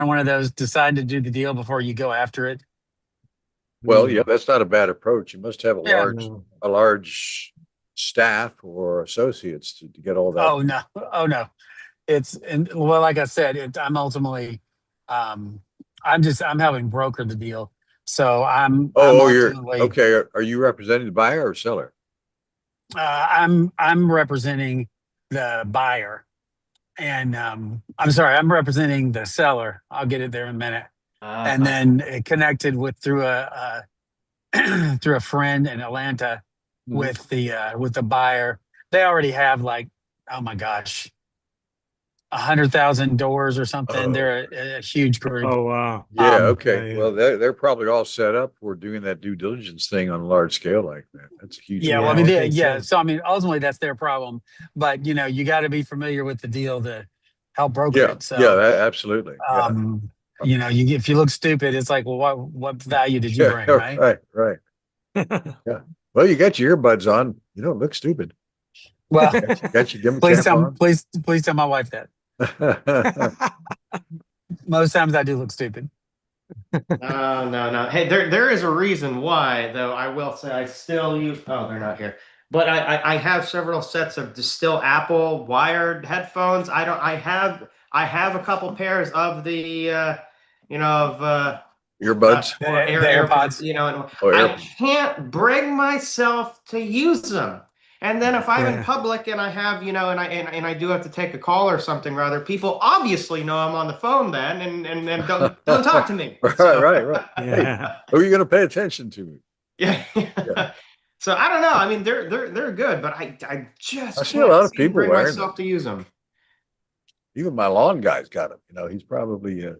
or one of those decide to do the deal before you go after it. Well, yeah, that's not a bad approach. You must have Yeah. a large staff or associates to get all that. Oh no. Oh no. And well, like I said, I'm ultimately, um, I'm helping broker the deal. So I'm You're ultimately, okay. Are you representing the buyer or seller? I'm representing the buyer, and I'm sorry, I'm representing the seller. I'll get it there in a minute. And then it connected with through through a friend in Atlanta with the buyer. They already have like, oh my gosh, 100,000 doors or something. Oh, They're a huge group. Oh, wow. yeah. Yeah, Okay. yeah. Well, they're probably all set up for doing that due diligence thing on a large scale like that. That's a huge. Yeah, well, I Yeah, mean, I think yeah. so. So I mean, ultimately, that's their problem. But you got to be familiar with the deal to help broker Yeah. it. Yeah. So, Absolutely. Yeah. um, if you look stupid, it's like, well, what value did you Yeah. bring, right? Right. Right. Yeah. Well, you got your earbuds on. You don't look stupid. Well, Got your dimmer cap on. please tell my wife that. Most times I do look stupid. No, no, no. Hey, there is a reason why, though. I will say I still use. Oh, they're not here. But I have several sets of just still Apple wired headphones. I don't. I have a couple pairs of the of Earbuds or The AirPods. AirPods. And or I air. can't bring myself to use them. And then if I'm in Yeah. public and I have, and I do have to take a call or something rather, people obviously know I'm on the phone then and don't talk to me. Right. So Right. Right. Hey, Yeah. who are you going to pay attention to? yeah. Yeah. So I don't know. I mean, they're good, but I I just see a can't lot of seem to people bring wearing myself them. to use them. Even my lawn guy's got them. He's probably Oh,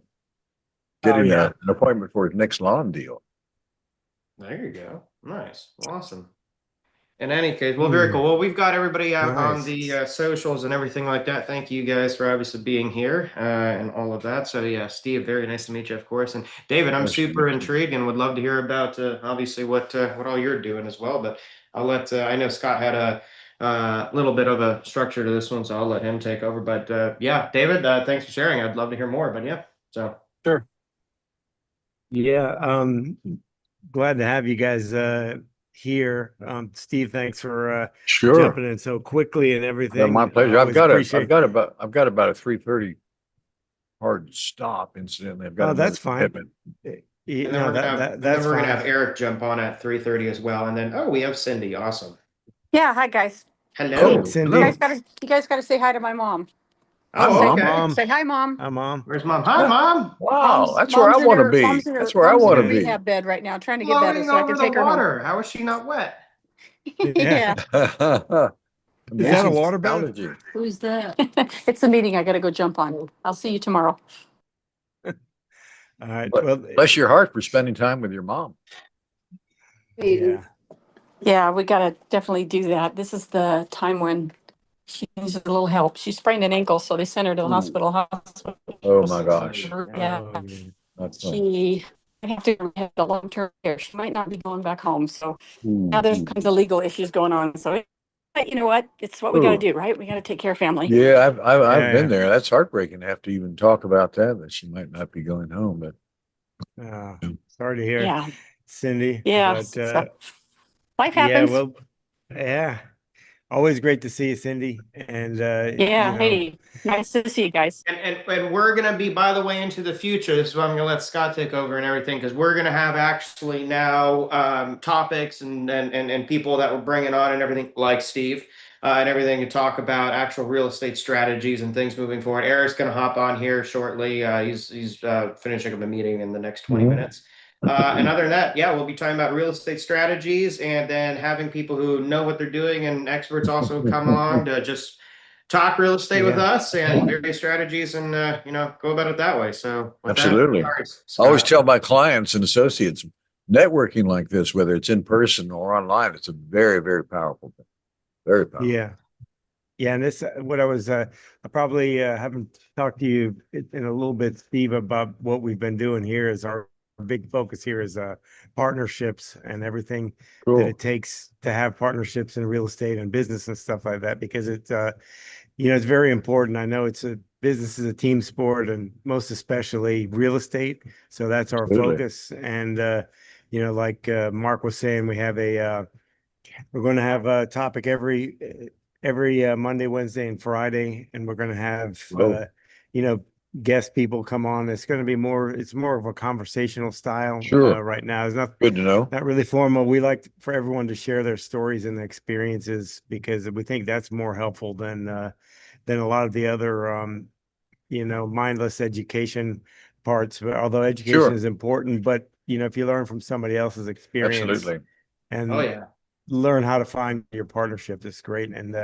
getting yeah. an appointment for his next lawn deal. There you go. Nice. Awesome. In any case, well, very Hmm. cool. Well, we've got everybody out on Nice. the socials and everything like that. Thank you guys for obviously being here and all of that. So yeah, Steve, very nice to meet you, of course. And David, I'm Nice to super meet you. intrigued and would love to hear about obviously what all you're doing as well. But I'll let I know Scott had a little bit of a structure to this one, so I'll let him take over. But yeah, David, thanks for sharing. I'd love to hear more. But yeah, so Sure. Yeah. Glad to have you guys here. Steve, thanks for Sure. jumping in so quickly and Yeah, my everything. pleasure. Always appreciate. I've got about a 3:30 hard stop. Incidentally, I've got Oh, another that's fine. commitment. and then No, we're gonna have and then that's we're gonna have fine. Eric jump on at 3:30 as well. And then we have Cindy. Awesome. Yeah, hi guys. Hey, Hello. Cindy. You guys gotta say hi to my mom. Hi, Oh, Say Mom. okay. Mom. say hi, mom. Hi, Mom. Where's mom? Hi, mom. Wow, that's where I want to be. That's where I Mom's in want her to Yeah. be. rehab bed right now, trying to get better Floating so I can over the take her home. water. How is she not wet? Yeah. Yeah. Is that a Amazing waterbed? technology. Who's that? It's the meeting I gotta go jump on. I'll see you tomorrow. All right. But Well, bless your heart for spending time with your mom. yeah. Yeah, we gotta definitely do that. This is the time when she needs a little help. She sprained an ankle, so they sent her to the Ooh. hospital. Oh my gosh. Yeah, Oh, yeah. Not fun. she I have to have the long-term care. She might not be going back home. So now Ooh, there's ooh. kinds of legal issues going on. So, but you know what? It's what we got to Ooh. do, right? We got to take care of family. Yeah, I've been Yeah. there. That's heartbreaking to have to even talk about that she might not be going home. But Sorry to hear, Yeah. Cindy. Yeah. But So life yeah, happens. well, yeah. Always great to see you, Cindy. And Yeah. Hey, nice to see you guys. And we're gonna be, by the way, into the future. This is why I'm gonna let Scott take over and everything, because we're gonna have actually now topics and people that we're bringing on and everything, like Steve. And everything to talk about actual real estate strategies and things moving forward. Eric's going to hop on here shortly. He's finishing up a meeting in the next 20 minutes. And other than that, yeah, we'll be talking about real estate strategies and then having people who know what they're doing and experts also come along to just talk real estate with yeah. us and various strategies and go about it that way. So with absolutely. that, I always Scott. tell my clients and associates, networking like this, whether it's in person or online, it's a very, very powerful thing. Very powerful. Yeah. Yeah. And this, what I was, I probably haven't talked to you in a little bit, Steve, about what we've been doing here is our big focus here is partnerships and everything that Cool. it takes to have partnerships in real estate and business and stuff like that, because it's, it's very important. I know it's business is a team sport, and most especially real estate. So that's our Absolutely. focus. And like Mark was saying, we're going to have a topic every Monday, Wednesday, and Friday, and we're going to have Whoa. guest people come on. It's more of a conversational style Sure. right now. It's not Good to know. not really formal. We like for everyone to share their stories and experiences because we think that's more helpful than a lot of the other mindless education parts. Although education Sure. is important, but if you learn from somebody else's experience Absolutely. and Oh yeah. learn how to find your partnership, that's great. And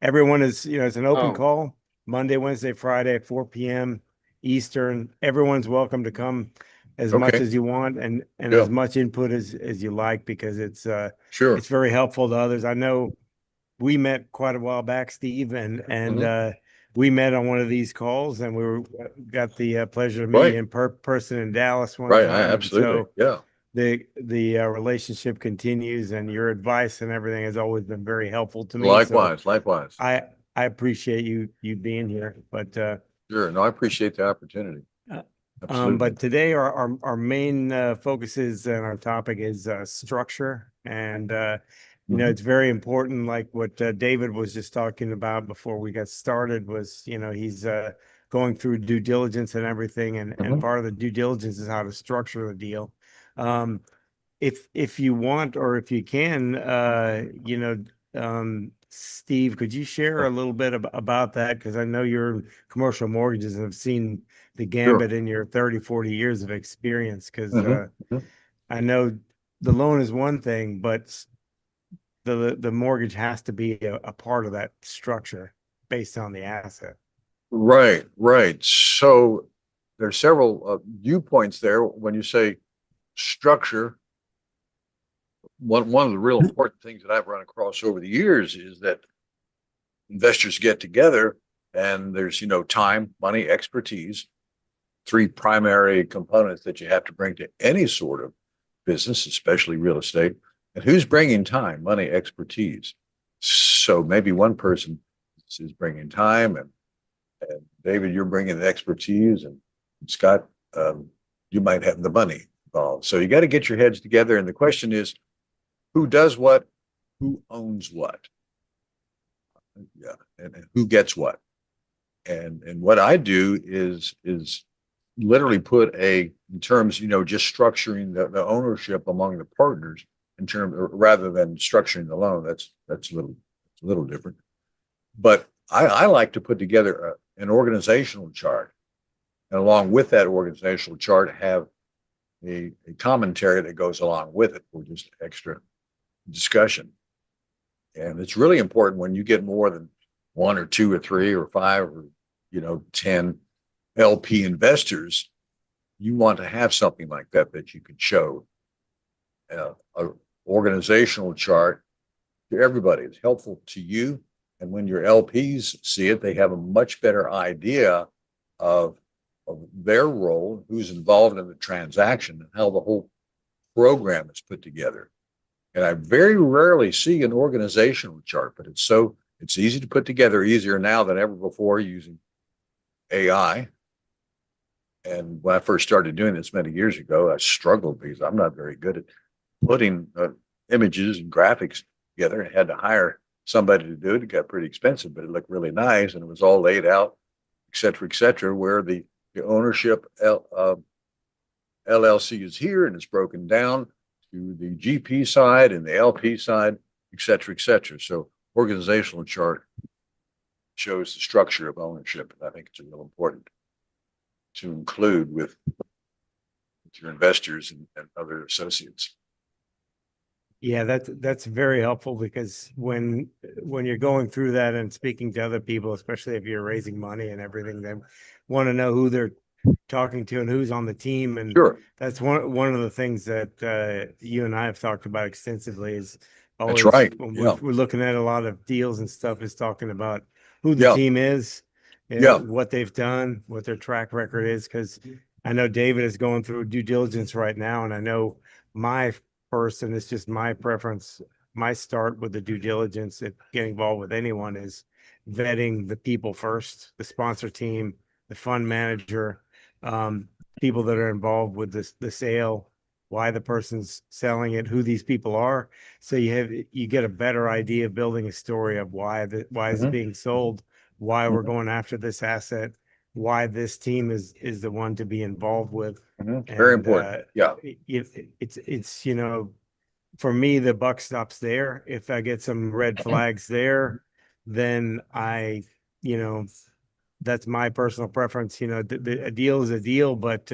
everyone is, it's an open Oh. call Monday, Wednesday, Friday, 4 p.m. Eastern. Everyone's welcome to come as much Okay. as you want and Yeah. as much input as you like, because Sure. it's very helpful to others. I know we met quite a while back, Steve, and we met on one of these calls, and got the pleasure of meeting Right. in person in Dallas one Right. time. And Absolutely. so Yeah. the relationship continues, and your advice and everything has always been very helpful to me. So Likewise. Likewise. I appreciate you being here. But Sure. No, I appreciate the opportunity. uh, Absolutely. but today our main focuses and our topic is structure. And Mhm. it's very important, like what David was just talking about before we got started, was he's going through due diligence and everything, and Mhm. part of the due diligence is how to structure the deal. Um, if you want, or if you can, Steve, could you share a little bit about that? Because I know you're in commercial mortgages and have seen the Sure. gambit in your 30, 40 years of experience. Because Mhm. Mhm. I know the loan is one thing, but the mortgage has to be a part of that structure based on the asset. Right. Right. So there's several viewpoints there when you say structure. One of the real important things that I've run across over the years is that investors get together and there's, time, money, expertise, three primary components that you have to bring to any sort of business, especially real estate. And who's bringing time, money, expertise? So maybe one person is bringing time, and David, you're bringing the expertise, and Scott, you might have the money involved. So you got to get your heads together. And the question is, who does what? Who owns what? Yeah, and who gets what? And what I do is literally put in terms, just structuring the ownership among the partners in terms, rather than structuring the loan. That's a little different. But I like to put together an organizational chart, and along with that organizational chart, have a commentary that goes along with it for just extra discussion. And it's really important when you get more than one or two or three or five or 10 LP investors. You want to have something like that you can show, a organizational chart to everybody. It's helpful to you, and when your LPs see it, they have a much better idea of their role, who's involved in the transaction, and how the whole program is put together. And I very rarely see an organizational chart, but it's easy to put together, easier now than ever before using AI. And when I first started doing this many years ago, I struggled because I'm not very good at putting images and graphics together. I had to hire somebody to do it. It got pretty expensive, but it looked really nice, and it was all laid out, et cetera, where the ownership LLC is here, and it's broken down to the GP side and the LP side, et cetera, et cetera. So organizational chart shows the structure of ownership. And I think it's real important to include with your investors and other associates. Yeah, that's very helpful, because when you're going through that and speaking to other people, especially if you're raising money and everything, they want to know who they're talking to and who's on the team. And Sure. that's one of the things that you and I have talked about extensively, is That's always right. when Yeah. we're looking at a lot of deals and stuff, is talking about who the Yeah. team is, Yeah. what they've done, what their track record is. Because I know David is going through due diligence right now, and I know my person, it's just my preference. My start with the due diligence and getting involved with anyone is vetting the people first, the sponsor team, the fund manager, people that are involved with the sale, why the person's selling it, who these people are. So you get a better idea of building a story of why it's Mhm. being sold, why we're Mhm. going after this asset, why this team is the one to be involved with. Mhm. Very And important. Yeah. it's for me, the buck stops there. If I get some red flags there, then you know, that's my personal preference. A deal is a deal, but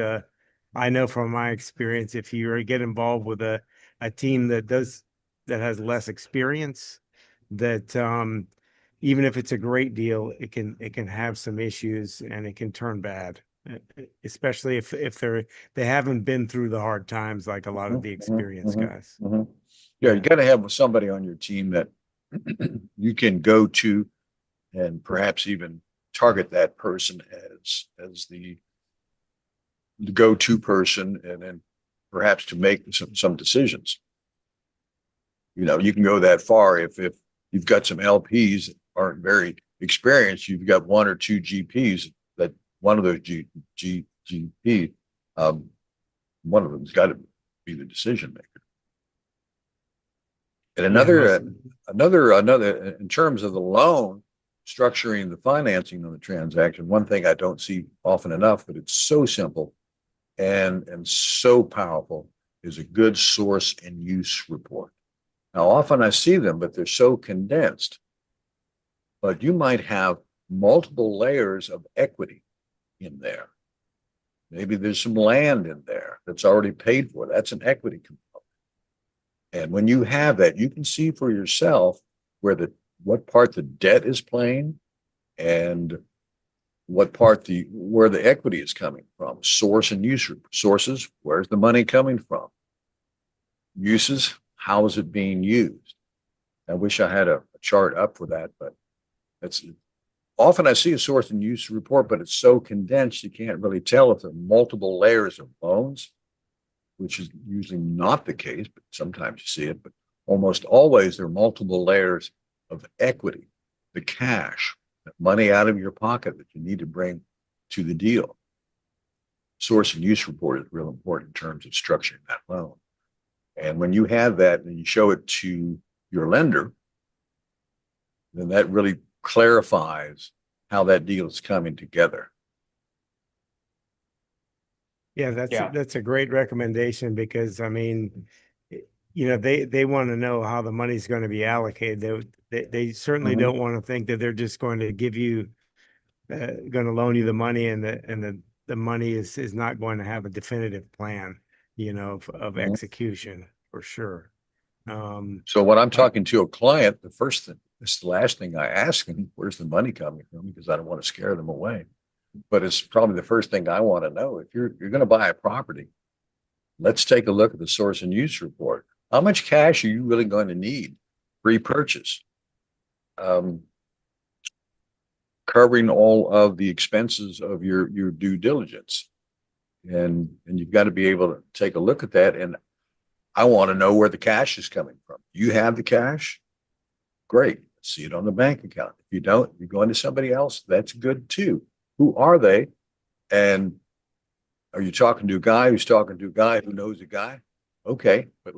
I know from my experience, if you get involved with a team that has less experience, that even if it's a great deal, it can have some issues and it can turn bad, especially if they haven't been through the hard times like a lot of Mhm. the Mhm. experienced Mhm. guys. Mhm. Yeah, you Yeah. got to have somebody on your team that you can go to and perhaps even target that person as the go-to person, and then perhaps to make some decisions. You can go that far if you've got some LPs that aren't very experienced. You've got one or two GPs that one of those GP, um, one of them's got to be the decision maker. And Yeah, another in terms of the loan, structuring the financing of the transaction, one thing I don't see often enough, but it's so simple and so powerful, is a good source and use report. Now, often I see them, but they're so condensed. But you might have multiple layers of equity in there. Maybe there's some land in there that's already paid for. That's an equity component. And when you have that, you can see for yourself what part the debt is playing and what part where the equity is coming from. Source and use sources, where's the money coming from? Uses, how is it being used? I wish I had a chart up for that, but that's often I see a source and use report, but it's so condensed you can't really tell if there are multiple layers of loans, which is usually not the case, but sometimes you see it. But almost always there are multiple layers of equity, the cash, the money out of your pocket that you need to bring to the deal. Source and use report is real important in terms of structuring that loan. And when you have that and you show it to your lender, then that really clarifies how that deal is coming together. Yeah, that's a great recommendation because I mean, they want to know how the money's going to be allocated. They certainly Mhm. don't want to think that they're just going to give you, going to loan you the money and the money is not going to have a definitive plan, of Mhm. execution for sure. So when I'm Uh, talking to a client, it's the last thing I ask them, where's the money coming from? Because I don't want to scare them away. But it's probably the first thing I want to know. If you're going to buy a property, let's take a look at the source and use report. How much cash are you really going to need pre-purchase? Covering all of the expenses of your due diligence. And you've got to be able to take a look at that. And I want to know where the cash is coming from. You have the cash? Great. See it on the bank account. If you don't, you're going to somebody else. That's good too. Who are they? And are you talking to a guy who's talking to a guy who knows a guy? Okay, but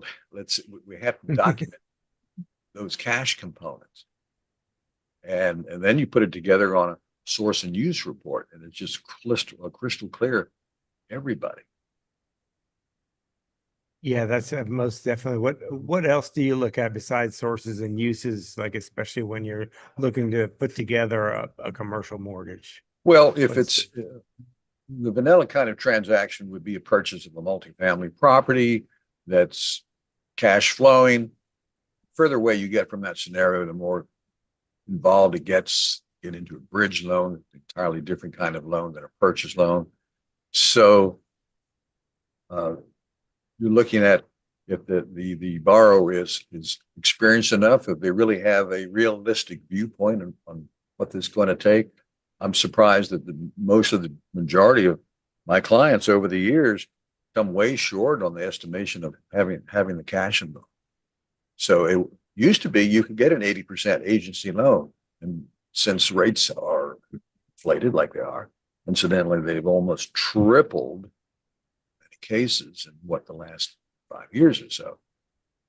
we have to document those cash components. And then you put it together on a source and use report, and it's just crystal clear, everybody. yeah, that's most definitely. What else do you look at besides sources and uses, like especially when you're looking to put together a commercial mortgage? Well, if What's it's the vanilla kind of transaction would be a purchase of a multifamily property that's cash flowing. Further away you get from that scenario, the more involved it gets. Get into a bridge loan, entirely different kind of loan than a purchase loan. So uh, you're looking at if the borrower is experienced enough, if they really have a realistic viewpoint on what this is going to take. I'm surprised that most of the majority of my clients over the years come way short on the estimation of having the cash involved. So it used to be you could get an 80% agency loan, and since rates are inflated like they are, incidentally, they've almost tripled in many cases in what the last 5 years or so.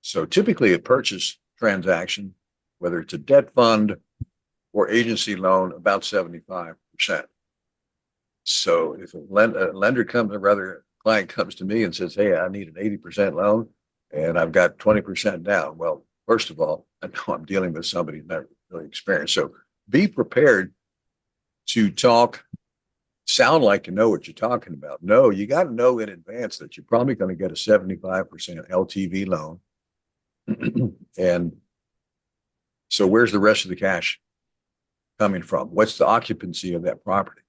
So typically a purchase transaction, whether it's a debt fund or agency loan, about 75%. So if a lender comes, or rather a client comes to me and says, hey, I need an 80% loan and I've got 20% down. Well, first of all, I know I'm dealing with somebody who's not really experienced. So be prepared to sound like you know what you're talking about. No, you got to know in advance that you're probably going to get a 75% LTV loan. And so where's the rest of the cash coming from? What's the occupancy of that property?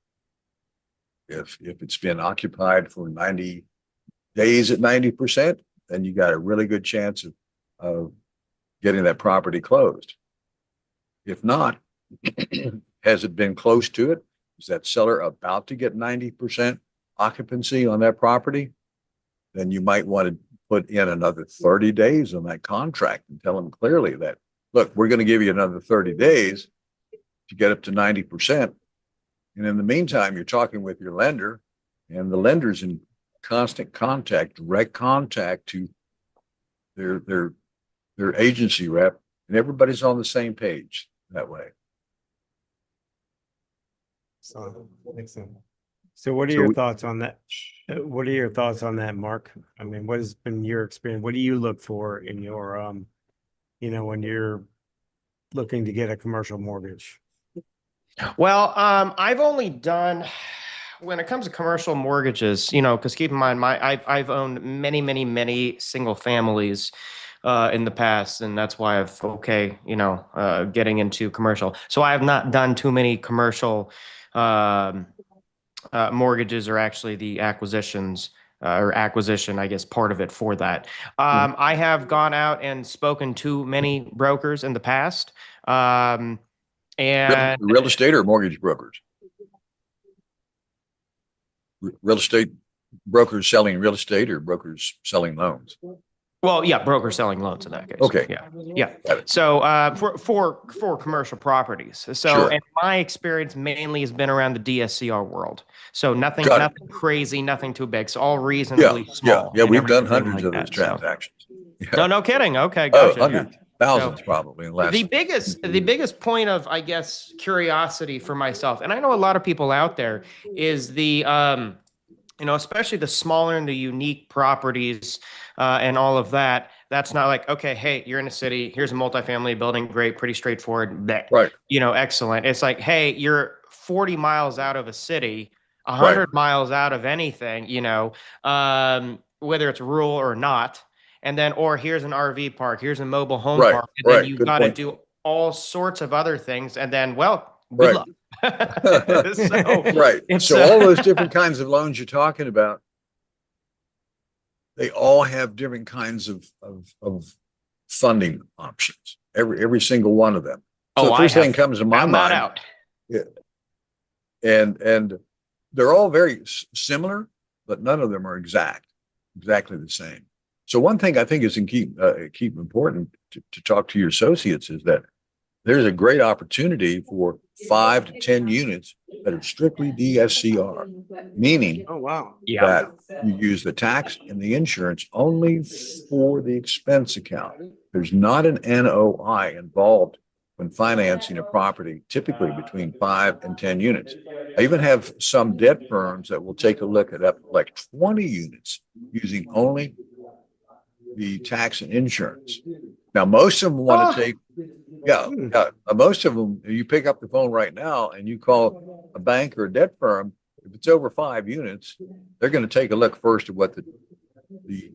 If it's been occupied for 90 days at 90%, then you got a really good chance of getting that property closed. If not, has it been close to it? Is that seller about to get 90% occupancy on that property? Then you might want to put in another 30 days on that contract and tell them clearly that, look, we're going to give you another 30 days to get up to 90%. And in the meantime, you're talking with your lender, and the lender's in constant contact, direct contact to their agency rep, and everybody's on the same page that way. So, excellent. So what are your thoughts on that? What are your thoughts on that, Mark? I mean, what has been your experience? What do you look for in your, when you're looking to get a commercial mortgage? Well, I've only done, when it comes to commercial mortgages, because keep in mind, I've owned many single families in the past, and that's why I've getting into commercial. So I have not done too many commercial mortgages, or actually the acquisitions or acquisition, I guess, part of it for that. I have gone out and spoken to many brokers in the past. And real estate or mortgage brokers? Real estate brokers selling real estate or brokers selling loans? well, yeah, brokers selling loans in that case. Okay. Yeah. So for commercial properties. So Sure. and my experience mainly has been around the DSCR world. So nothing crazy, nothing too big. So all reasonably small. Yeah. and We've done everything hundreds like of that, those transactions. So. Yeah. No kidding. Okay, Oh, gotcha. hundreds, thousands probably in the last. The biggest point of, I guess, curiosity for myself, and I know a lot of people out there, is the especially the smaller and the unique properties and all of that. That's not like, okay, hey, you're in a city, here's a multifamily building, great, pretty straightforward, Right. Excellent. It's like, hey, you're 40 miles out of a city, 100 miles out of anything, whether it's rural or not. And then, or here's an RV park, here's a mobile home park, and then you've got to do all sorts of other things. And then, well, good luck. So all those different kinds of loans you're talking about, they all have different kinds of funding options. Every single one of them. So the first thing comes to my mind. Yeah. And they're all very similar, but none of them are exactly the same. So one thing I think is keep important to talk to your associates is that there's a great opportunity for 5 to 10 units that are strictly DSCR, meaning that you use the tax and the insurance only for the expense account. There's not an NOI involved when financing a property, typically between 5 and 10 units. I even have some debt firms that will take a look at up like 20 units using only the tax and insurance. Now, most of them want to take, most of them, you pick up the phone right now and you call a bank or a debt firm, if it's over 5 units, they're going to take a look first at what the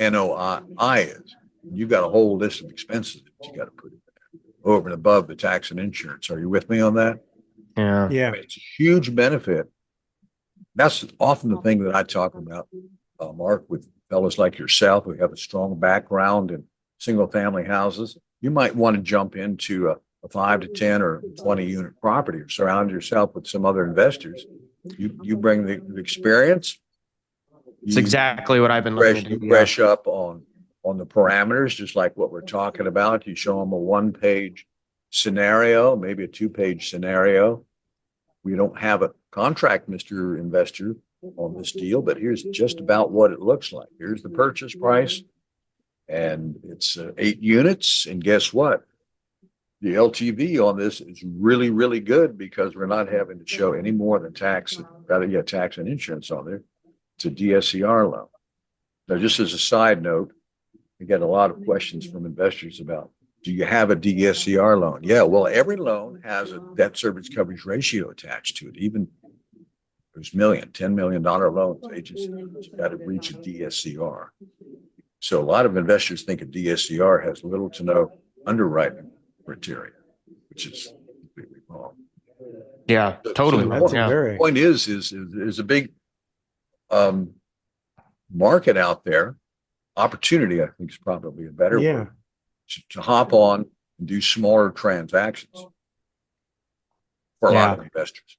NOI is. You've got a whole list of expenses that you got to put in there over and above the tax and insurance. Are you with me on that? Yeah. Yeah. It's a huge benefit. That's often the thing that I talk about, Mark, with fellows like yourself who have a strong background in single family houses. You might want to jump into a 5 to 10 or 20 unit property, or surround yourself with some other investors. You bring the experience. It's exactly what I've been looking to do. You brush up on the parameters, just like what we're talking about. You show them a 1-page scenario, maybe a 2-page scenario. We don't have a contract, Mr. Investor, on this deal, but here's just about what it looks like. Here's the purchase price. And it's 8 units. And guess what? The LTV on this is really, really good because we're not having to show any more than tax, rather get tax and insurance on there. It's a DSCR loan. Now, just as a side note, we get a lot of questions from investors about, do you have a DSCR loan? Yeah, well, every loan has a debt service coverage ratio attached to it. Even those $10 million loans, agencies got to reach a DSCR. So a lot of investors think a DSCR has little to no underwriting criteria, which is completely wrong. Yeah, totally. So the That's point, a very, point is a big market out there. Opportunity, I think, is probably a better yeah. word to hop on and do smaller transactions for a lot of investors.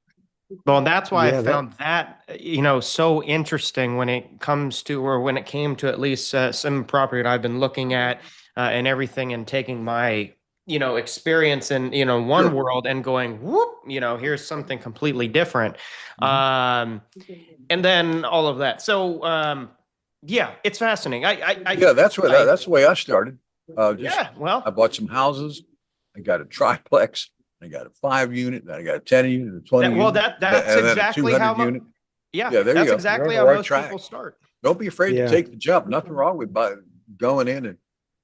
Well, and that's why Yeah, I found that, so interesting when it comes to, or when it came to at least some property that I've been looking at and everything, and taking my, experience in, one Sure. world and going, whoop, here's something completely different. And then all of that. So, yeah, it's fascinating. Yeah, that's the way I started. Yeah, well, I bought some houses. I got a triplex. I got a 5-unit. Then I got a 10-unit, a 20 unit. That's and then exactly a how 200 unit. yeah, Yeah, there you that's go. exactly You're how on the right most track. people start. Don't be afraid Yeah. to take the jump. Nothing wrong with going in and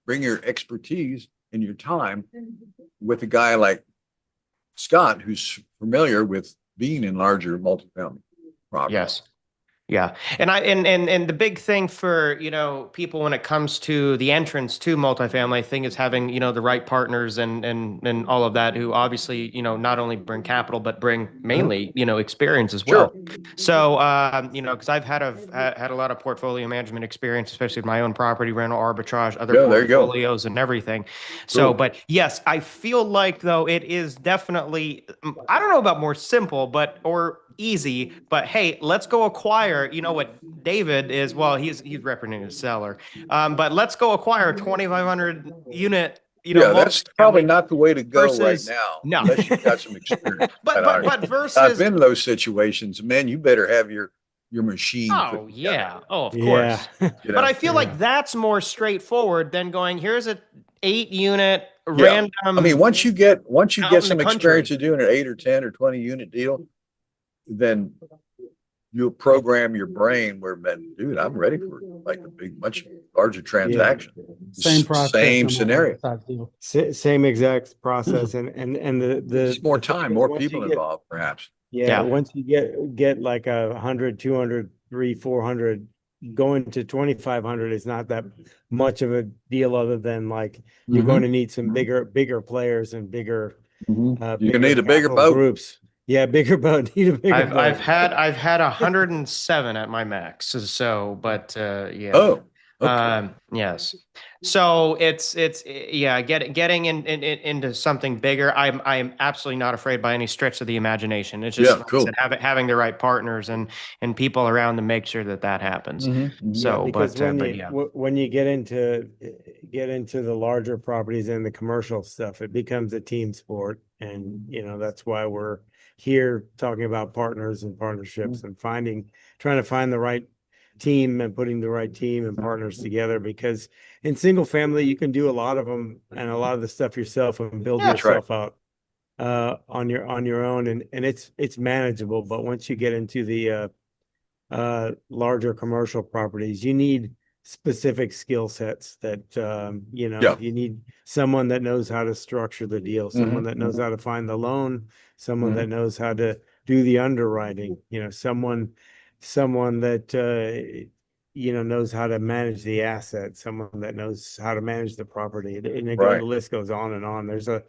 bring your expertise and your time with a guy like Scott, who's familiar with being in larger multifamily properties. Yes. Yeah. And the big thing for, people when it comes to the entrance to multifamily, I think is having, the right partners and all of that, who obviously, not only bring capital, but bring mainly, experience as well. Sure. So, because I've had a lot of portfolio management experience, especially with my own property, rental arbitrage, other Yeah, there you go. portfolios and everything. So, Cool. but yes, I feel like though it is definitely, I don't know about more simple, or easy, but hey, let's go acquire, what David is, well, he's representing the seller. But let's go acquire a 2,500 unit, Yeah, that's probably multifamily not the way to go right versus now, no. unless you've got some experience. but I've versus been in those situations. Man, you better have your machine put oh together. yeah, oh of Yeah. course. You But know? I feel Yeah. like that's more straightforward than going, here's a 8-unit Yeah. random. I mean, once you get out in the some country. experience of doing an 8 or 10 or 20 unit deal, then you'll program your brain where, man, dude, I'm ready for like a big, much larger transaction. Same process. Same no scenario. type deal. Same exact process, and the There's more time, more once you people get- involved, perhaps. Yeah, Yeah. once you get like 100, 200, 300, 400, going to 2,500 is not that much of a deal, other than like you're going to need some bigger players and bigger. You're gonna need a bigger capital boat. groups. Yeah, bigger boat. Need a bigger boat. I've had 107 at my max. So, but yeah. Oh, okay. Yes. So it's yeah, getting into something bigger. I'm absolutely not afraid by any stretch of the imagination. It's just Yeah, like I cool. said, having the right partners and people around to make sure that happens. So, because but when yeah. when you get into the larger properties and the commercial stuff, it becomes a team sport, and that's why we're here talking about partners and partnerships and trying to find the right team and putting the right team and partners together, because in single family you can do a lot of them and a lot of the stuff yourself and build That's right. yourself out on your own, and it's manageable. But once you get into the larger commercial properties, you need specific skill sets that Yeah. you need someone that knows how to structure the deal, someone that knows how to find the loan, someone that knows how to do the underwriting, someone that knows how to manage the asset, someone that knows how to manage the property, and Right. the list goes on and on. There's a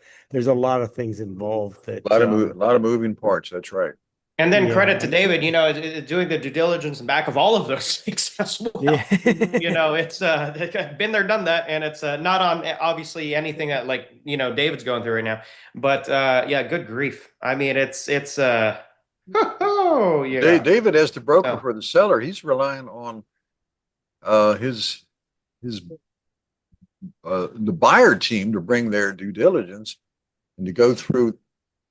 lot of things involved that A lot of moving parts. That's right. And then Yeah, credit to David, doing the due diligence in back of all of those things as well. Yeah. It's been there, done that, and it's not on obviously anything that David's going through right now. But yeah, good grief. I mean, it's oh yeah. David, as the broker Oh. for the seller, he's relying on his the buyer team to bring their due diligence, And to go through,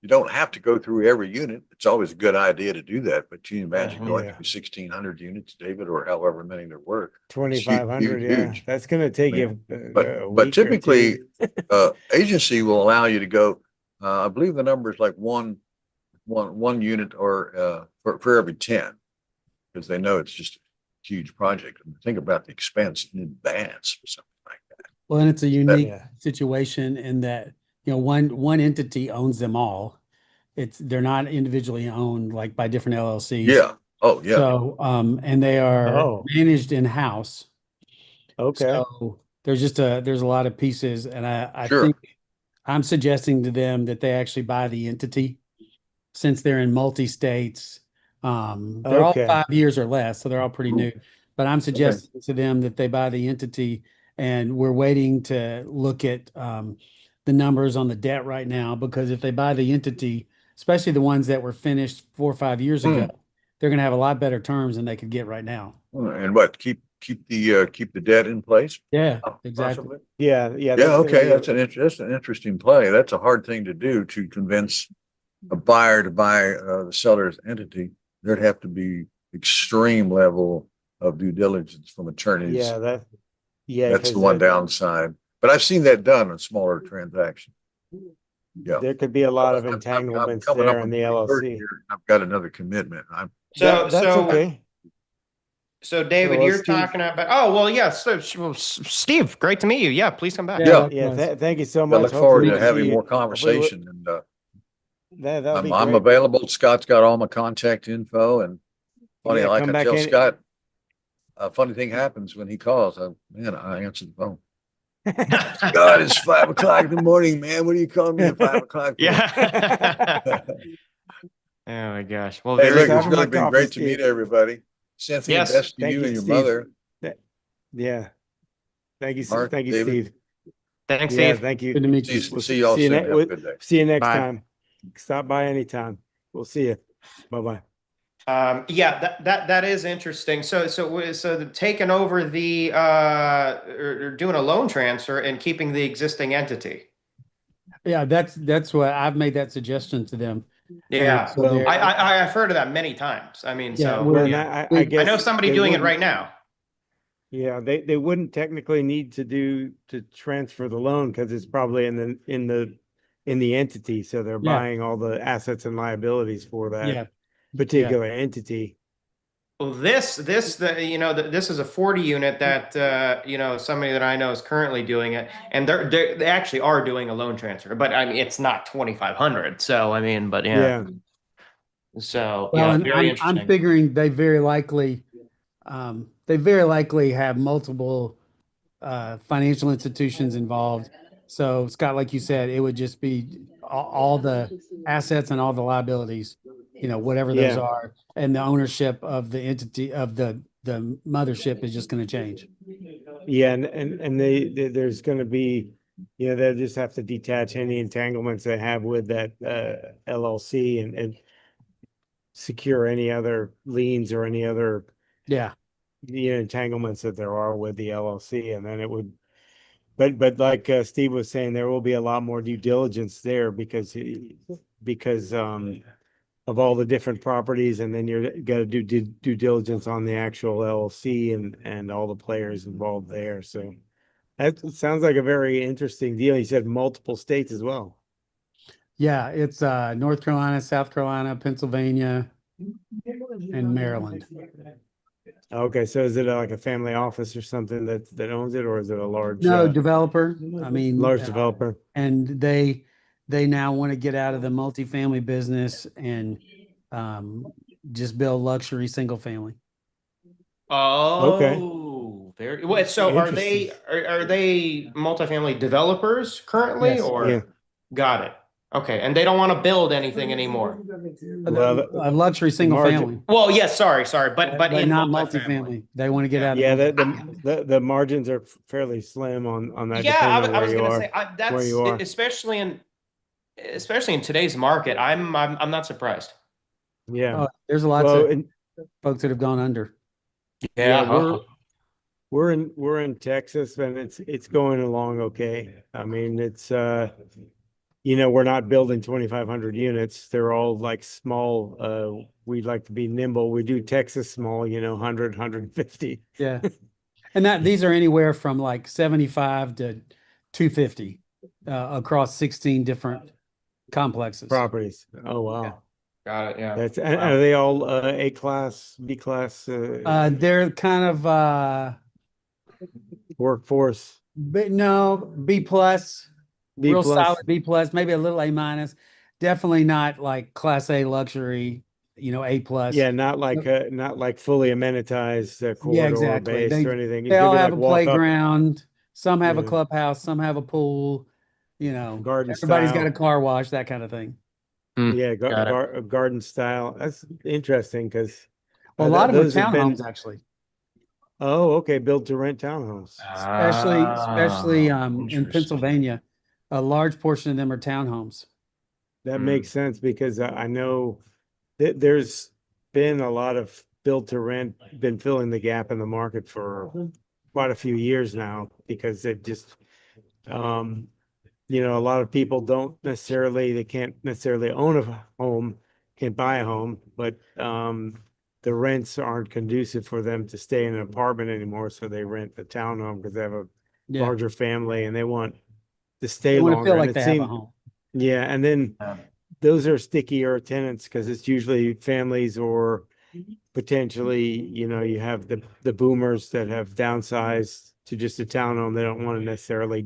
you don't have to go through every unit. It's always a good idea to do that, but you imagine going Yeah. through 1,600 units, David, or however many there were. 2,500, yeah. huge. That's gonna take I you But, a but week or typically, two. agency will allow you to go, I believe the number is like one unit or, for every 10, because they know it's just a huge project. And think about the expense in advance for something like that. Well, and it's a unique Yeah. situation in that, one entity owns them all. They're not individually owned like by different LLCs. Yeah. Oh, yeah. So, and they are Oh. managed in-house. Okay, So there's a lot of pieces, and I Sure. think I'm suggesting to them that they actually buy the entity since they're in multi-states. They're all okay. 5 years or less, so they're all pretty new. But I'm Okay. suggesting to them that they buy the entity, and we're waiting to look at the numbers on the debt right now, because if they buy the entity, especially the ones that were finished 4 or 5 years ago, they're going to have a lot better terms than they could get right now. And what, keep the debt in place? Yeah, exactly. Possibly? Yeah, yeah. Yeah, that's gonna okay, be- that's an interesting play. That's a hard thing to do, to convince a buyer to buy the seller's entity. There'd have to be extreme level of due diligence from attorneys. Yeah, yeah. That's the 'Cause one downside. But I've seen that done in smaller transactions. Yeah. there could be a lot of I'm entanglements coming there up in on the 3:30 LLC. here. I've got another commitment. That's okay. So David, well, you're Steve- talking about, oh, well, yes. Steve, great to meet you. Yeah, please come back. Yeah. Yeah, likewise. thank you so I much. look forward Hopefully to we'll having see you- more hopefully conversation, and that'll be I'm great. available. Scott's got all my contact info, and funny, Yeah, like come I back tell in- Scott, a funny thing happens when he calls. I answer the phone. God, it's 5 o'clock in the morning, man. What are you calling me at 5 o'clock for? Yeah. Oh my gosh. Well, Hey, very look, it's having my really been coffee, great to meet Steve. everybody. Cynthia, Yes. best to Thank you you, and your Steve. mother. Yeah. Thank you, Mark, thank you, David. Steve. Thanks, Yeah, Steve. thank Good you. to meet See you. you, see you all soon. Have a good day. See you next Bye. time. Stop by anytime. We'll see you. Bye-bye. Yeah, that is interesting. So the taking over the or doing a loan transfer and keeping the existing entity. Yeah, that's what I've made that suggestion to them. Yeah. so Well, they're- I've heard of that many times. I mean, Yeah, so we're- yeah. I I guess I know somebody they doing it wouldn't- right now. Yeah, they wouldn't technically need to transfer the loan because it's probably in the entity. So they're Yeah. buying all the assets and liabilities for that Yeah, particular entity. Well, this is a 40 unit that somebody that I know is currently doing it, and they actually are doing a loan transfer, but I mean it's not 2,500. So I mean, but yeah. Yeah. So well, yeah, and very I'm interesting. figuring they very likely have multiple financial institutions involved. So Scott, like you said, it would just be all the assets and all the liabilities, whatever those Yeah. are, and the ownership of the entity of the mothership is just going to change. Yeah, and there's going to be, they'll just have to detach any entanglements they have with that LLC and secure any other liens or any other Yeah, entanglements that there are with the LLC, and then it would. But like Steve was saying, there will be a lot more due diligence there because of all the different properties, and then you're got to do due diligence on the actual LLC and all the players involved there. So that sounds like a very interesting deal. You said multiple states as well. yeah, it's North Carolina, South Carolina, Pennsylvania, and Maryland. Okay, so is it like a family office or something that owns it, or is it a large No, developer. I mean, large developer? and they now want to get out of the multifamily business and just build luxury single family. Oh, very well. So are they Interesting. are they multifamily developers currently, Yes. or Yeah. got it? Okay, and they don't want to build anything anymore. Well, A luxury single margin- family, Well, yes, sorry, but in not multifamily. multifamily. They want to get out. Yeah, of the margins are fairly slim on that. Yeah, depending on I was where you gonna are. say that's where you are. especially in today's market. I'm not surprised. Yeah. Oh, there's lots Well, of and folks that have gone under. yeah, we're in Texas, and it's going along okay. I mean, it's we're not building 2,500 units. They're all like small. We'd like to be nimble. We do Texas small, 100, 150 Yeah. And these are anywhere from like 75 to 250 across 16 different complexes. properties. Oh, wow. Got it. Yeah. And Wow. are they all A class, B class They're kind of workforce? but no, B plus, B real plus? solid B plus, maybe a little A minus. Definitely not like class A luxury, A plus. Yeah, not like fully amenitized Yeah, corridor exactly. based or anything. They It's all maybe have like a walk up, playground. Some have a yeah, clubhouse. Some have a pool. garden Everybody's got a style. car wash, that kind of thing. Yeah, Got it. garden style. That's interesting because Well, a lot of them are those have been. townhomes, actually, Oh, okay, built to rent townhomes. especially in Interesting. Pennsylvania. A large portion of them are townhomes. That Mm. makes sense because I know that there's been a lot of built to rent, been filling the gap in the market for quite a few years now because it just, um, a lot of people they can't necessarily own a home, can't buy a home, but the rents aren't conducive for them to stay in an apartment anymore. So they rent the townhome because they have a Yeah, larger family and they want to they stay want to longer. feel And like it they have a seems, home. yeah, and then Yeah. those are stickier tenants because it's usually families or potentially, you have the boomers that have downsized to just a townhome. They don't want to necessarily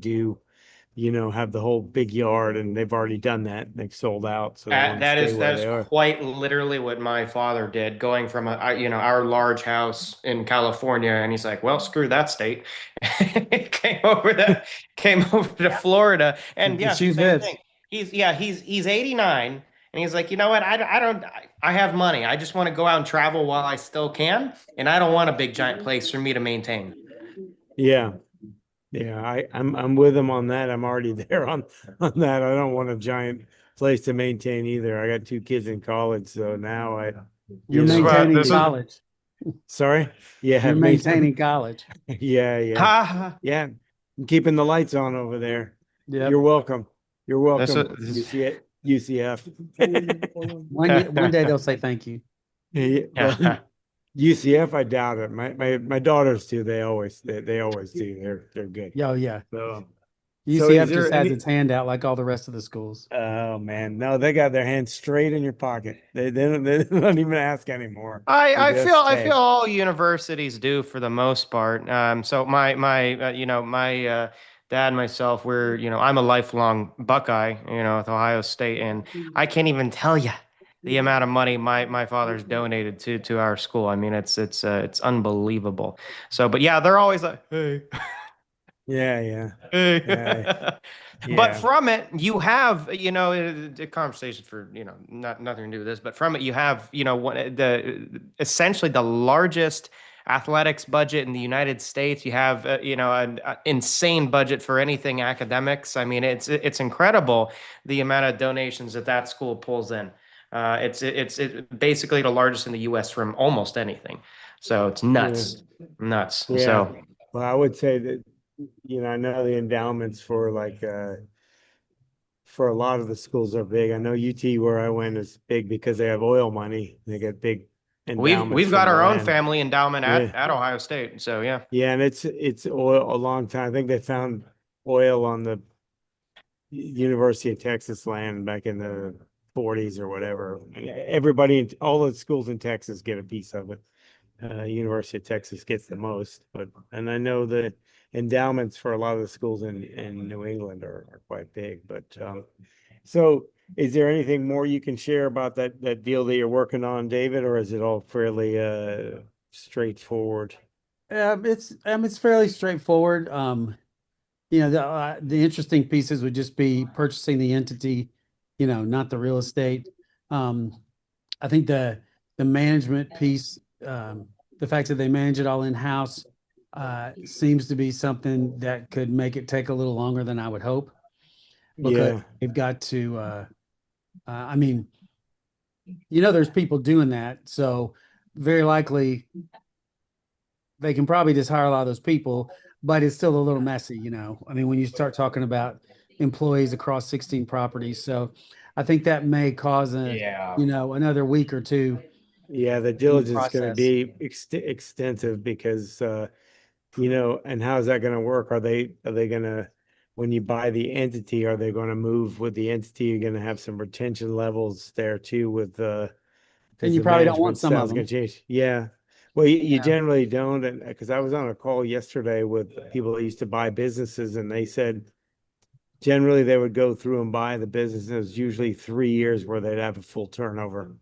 have the whole big yard and they've already done that. They've sold out, so they want to That stay is where they are. quite literally what my father did, going from our large house in California, and he's like, "Well, screw that state." Came over to Florida, and The yeah, shoe same fits. thing. He's 89, and he's like, "You know what? I don't I have money. I just want to go out and travel while I still can, and I don't want a big giant place for me to maintain." Yeah. Yeah, I'm with them on that. I'm already there on that. I don't want a giant place to maintain either. I got two kids in college, so now You're This is what maintaining this is. college. sorry. Yeah, You're maintain. maintaining college. Yeah. Ha ha. Yeah, I'm keeping the lights on over there. Yep. You're welcome. You're This welcome. UCF. One day they'll say thank you. Yeah, well, Yeah. UCF, I doubt it. My daughters do. They always do. They're good. Oh yeah. So UCF is there just has any? its hand out like all the rest of the schools. Oh man, no, they got their hands straight in your pocket. They don't even ask anymore. I They feel just I pay. feel all universities do for the most part. So my dad and myself, I'm a lifelong Buckeye, with Ohio State, and I can't even tell you the amount of money my father's donated to our school. I mean, it's unbelievable. So, but yeah, they're always like, hey. Yeah. But Yeah. from it, you have, a conversation for, nothing to do with this, but from it, you have, essentially the largest athletics budget in the United States. You have, an insane budget for anything academics. I mean, it's incredible the amount of donations that school pulls in. It's basically the largest in the U.S. from almost anything. So it's nuts, nuts. Yeah. So. Well, I would say that, I know the endowments for a lot of the schools are big. I know UT where I went is big because they have oil money. They get big endowments We've got from the our own land. family endowment Yeah. at Ohio State. So yeah. Yeah, and it's oil a long time. I think they found oil on the University of Texas land back in the 40s or whatever. Everybody, all the schools in Texas get a piece of it. University of Texas gets the most, and I know the endowments for a lot of the schools in New England are quite big. But so is there anything more you can share about that deal that you're working on, David, or is it all fairly straightforward? It's fairly straightforward. The interesting pieces would just be purchasing the entity, not the real estate. I think the management piece, the fact that they manage it all in-house, seems to be something that could make it take a little longer than I would hope. Because Yeah. they've got to, I mean, there's people doing that. So very likely they can probably just hire a lot of those people, but it's still a little messy, I mean, when you start talking about, employees across 16 properties. So I think that may cause another week or two Yeah, the in the diligence is going to process. be extensive because and how's that going to work? Are they going to, when you buy the entity, are they going to move with the entity? You're going to have some retention levels there too with And because you the probably don't want management some style of is going them. to change. Yeah. Well, you Yeah. generally don't, and because I was on a call yesterday with people that used to buy businesses, and they said generally they would go through and buy the businesses usually 3 years where they'd have a full turnover,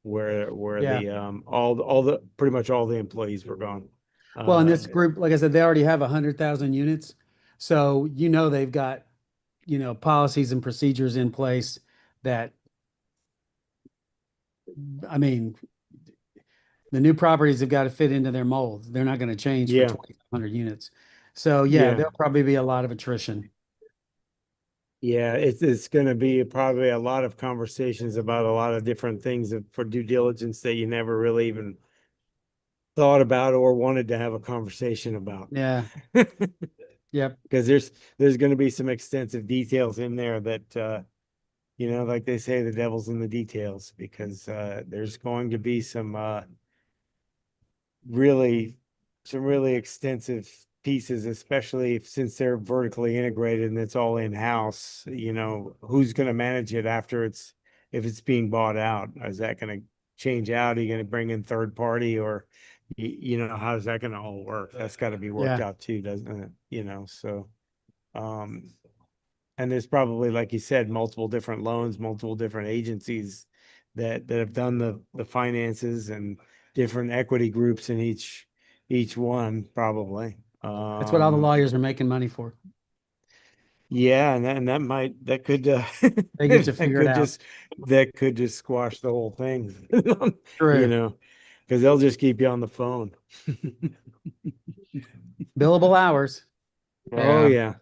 where Yeah. the all the pretty much all the employees were gone. Well, in this Um, group, like I said, they already have 100,000 units. So, they've got, policies and procedures in place that, I mean, the new properties have got to fit into their mold. They're not going to change for yeah, 2,500 units. So, yeah, yeah, there'll probably be a lot of attrition. yeah. It's going to be probably a lot of conversations about a lot of different things for due diligence that you never really even thought about or wanted to have a conversation about. Yeah. Yep. Because there's going to be some extensive details in there that like they say, the devil's in the details, because there's going to be really some really extensive pieces, especially since they're vertically integrated and it's all in-house. Who's going to manage it after if it's being bought out? Is that going to change out? Are you going to bring in third party, or how's that going to all work? That's got to be worked Yeah. out too, doesn't it? So and there's probably, like you said, multiple different loans, multiple different agencies that have done the finances, and different equity groups in each one probably. That's what all the lawyers are making money for. Yeah, and that could They get to figure it out. that could just squash the whole thing, you True. know, because they'll just keep you on the phone. Billable hours. Oh Yeah.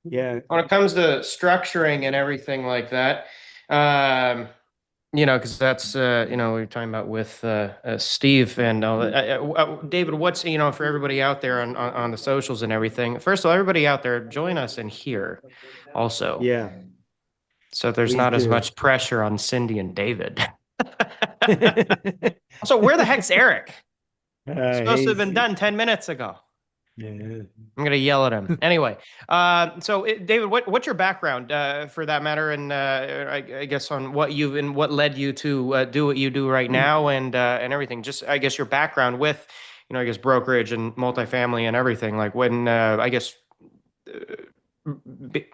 yeah. When it comes to structuring and everything like that, because that's, we were talking about with Steve and all that. David, what's, for everybody out there on the socials and everything. First of all, everybody out there, join us in here also. Yeah. So there's Please not as do. much pressure on Cindy and David. So where the heck's Eric? Supposed to have been done 10 minutes ago. Yeah. I'm gonna yell at him anyway. David, what's your background, for that matter, and I guess on what what led you to do what you do right now, and everything. Just, I guess, your background with, I guess, brokerage and multifamily and everything. Like, when I guess, b-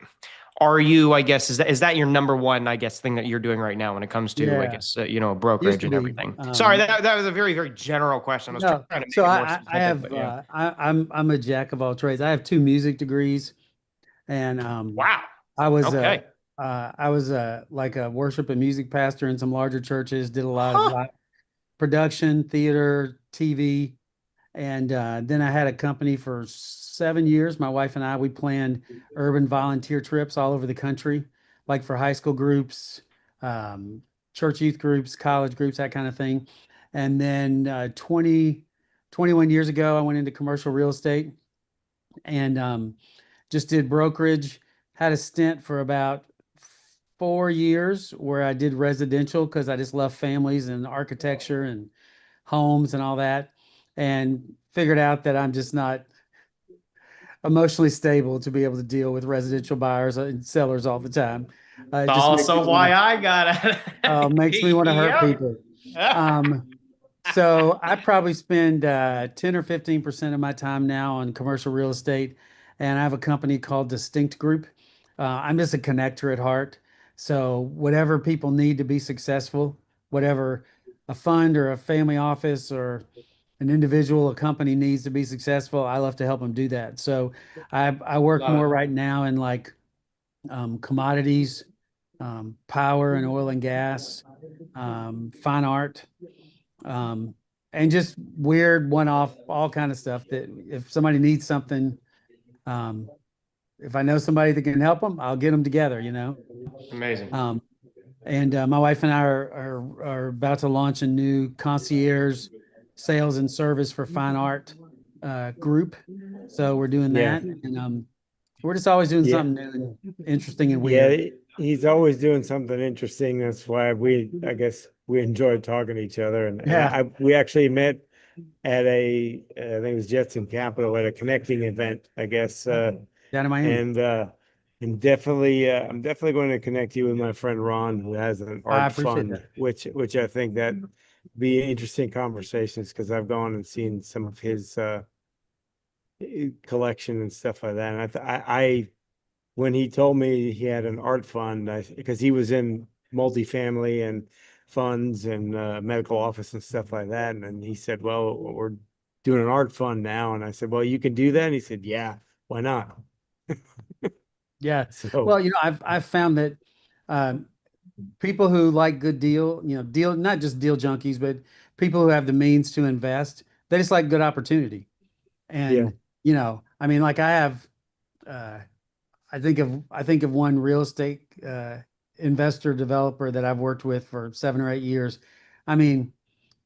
are you? I guess, is that your number one, I guess, thing that you're doing right now when it comes to, I Yeah. guess, Used brokerage to and be. everything? Sorry, that was a very, very general question. I was trying No. to make So it more I specific, have but yeah. I'm a jack of all trades. I have 2 music degrees, and Wow. I was Okay. like a worship and music pastor in some larger churches. Did a lot of Huh. live production, theater, TV, and then I had a company for 7 years. My wife and we planned urban volunteer trips all over the country, like for high school groups, um, church youth groups, college groups, that kind of thing. And then 21 years ago, I went into commercial real estate, and just did brokerage. Had a stint for about 4 years where I did residential because I just love families and architecture and homes and all that, and figured out that I'm just not emotionally stable to be able to deal with residential buyers and sellers all the time. It just makes me Also want why I got it. makes me want to hurt Yep. people. So I probably spend 10 or 15% of my time now on commercial real estate, and I have a company called Distinct Group. I'm just a connector at heart. So whatever people need to be successful, whatever a fund or a family office or an individual, a company needs to be successful, I love to help them do that. So I work Love more it. right now in like commodities, power and oil and gas, fine art, and just weird one-off, all kind of stuff that if somebody needs something, um, if I know somebody that can help them, I'll get them together. Amazing. And my wife and I are about to launch a new concierge sales and service for fine art group. So we're doing Yeah. that, and We're just always doing Yeah. something new and interesting and Yeah, weird. he's always doing something interesting. That's why I guess we enjoyed talking to each other. And Yeah. we actually met at I think it was Jets and Capital at a connecting event, I guess. Down in Miami. And definitely, I'm definitely going to connect you with my friend Ron, who has an I art appreciate fund, that. which I think that be interesting conversations because I've gone and seen some of his collection and stuff like that. And I when he told me he had an art fund, because he was in multifamily and funds and medical office and stuff like that, and then he said, "Well, we're doing an art fund now," and I said, "Well, you can do that." And he said, "Yeah, why not?" Yeah. So Well, I've found that um, people who like good deal, deal not just deal junkies, but people who have the means to invest, they just like good opportunity. yeah, And I mean, like uh, I think of one real estate investor developer that I've worked with for 7 or 8 years. I mean,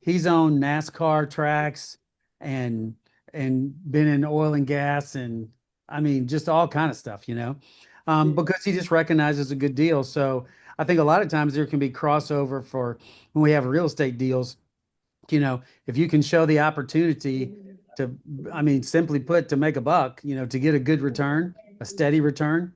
he's owned NASCAR tracks and been in oil and gas and I mean just all kind of stuff, because he just recognizes a good deal. So I think a lot of times there can be crossover for when we have real estate deals. If you can show the opportunity to, I mean, simply put, to make a buck, to get a good return, a steady return,